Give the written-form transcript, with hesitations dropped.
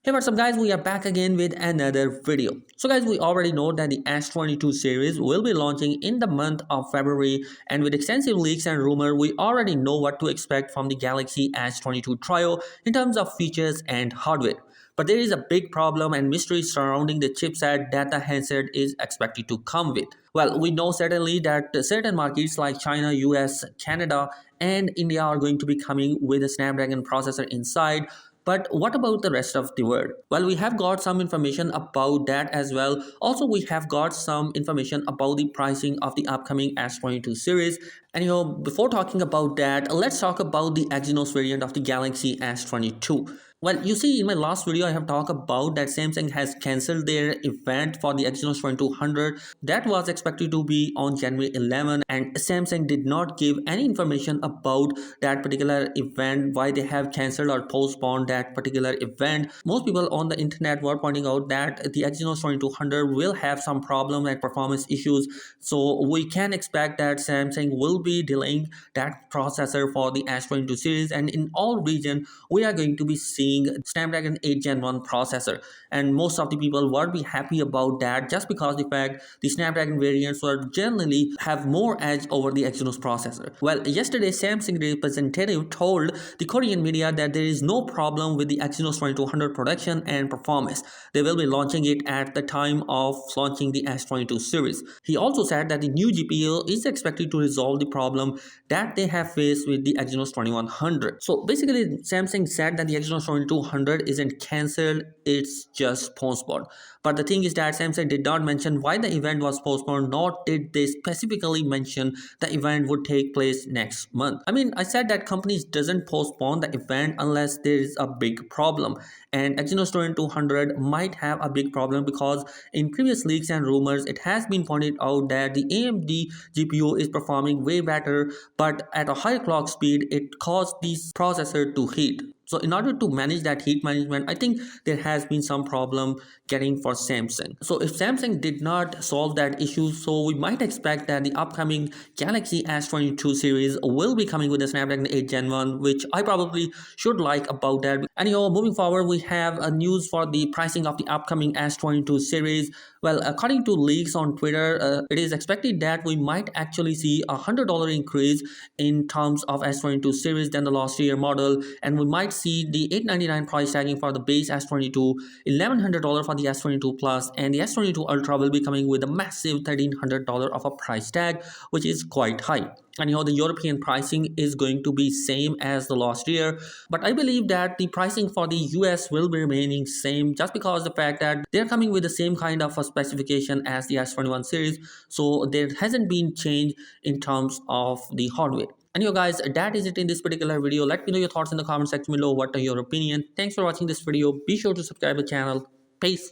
Hey, what's up guys, we are back again with another video. So guys, we already know that the S22 series will be launching in the month of February, and with extensive leaks and rumor, we already know what to expect from the Galaxy S22 trio in terms of features and hardware. But there is a big problem and mystery surrounding the chipset that the handset is expected to come with. Well, we know certainly that certain markets like China, US, Canada, and India are going to be coming with a Snapdragon processor inside. But what about the rest of the world? Well, we have got some information about that as well. Also, we have got some information about the pricing of the upcoming S22 series. And before talking about that, let's talk about the Exynos variant of the Galaxy S22. Well, you see, in my last video, I have talked about that Samsung has cancelled their event for the Exynos 2200. That was expected to be on January 11, and Samsung did not give any information about that particular event, why they have cancelled or postponed that particular event. Most people on the internet were pointing out that the Exynos 2200 will have some problem and performance issues, so we can expect that Samsung will be delaying that processor for the S22 series, and in all region we are going to be seeing Snapdragon 8 Gen 1 processor, and most of the people would be happy about that just because the fact the Snapdragon variants were generally have more edge over the Exynos processor. Well, yesterday Samsung representative told the Korean media that there is no problem with the Exynos 2200 production and performance. They will be launching it at the time of launching the S22 series. He also said that the new GPU is expected to resolve the problem that they have faced with the Exynos 2100. So basically Samsung said that the Exynos 2200 isn't cancelled, it's just postponed. But the thing is that Samsung did not mention why the event was postponed, nor did they specifically mention the event would take place next month. I mean, I said that companies doesn't postpone the event unless there is a big problem, and Exynos 2200 might have a big problem because in previous leaks and rumors it has been pointed out that the AMD GPU is performing way better, but at a high clock speed it caused this processor to heat. So in order to manage that heat management, I think there has been some problem getting for Samsung. So if Samsung did not solve that issue, so we might expect that the upcoming Galaxy S22 series will be coming with a Snapdragon 8 Gen 1, which I probably should like about that. Anyhow, moving forward, we have a news for the pricing of the upcoming S22 series. Well, according to leaks on Twitter, it is expected that we might actually see a $100 increase in terms of S22 series than the last year model, and we might see the $899 price tagging for the base S22, $1,100 for the S22 Plus, and the S22 Ultra will be coming with a massive $1,300 of a price tag, which is quite high. Anyhow, the European pricing is going to be same as the last year, but I believe that the pricing for the US will be remaining same just because the fact that they're coming with the same kind of a specification as the S21 series, so there hasn't been change in terms of the hardware. Anyway guys, that is it in this particular video. Let me know your thoughts in the comment section below. What are your opinion? Thanks for watching this video. Be sure to subscribe the channel. Peace.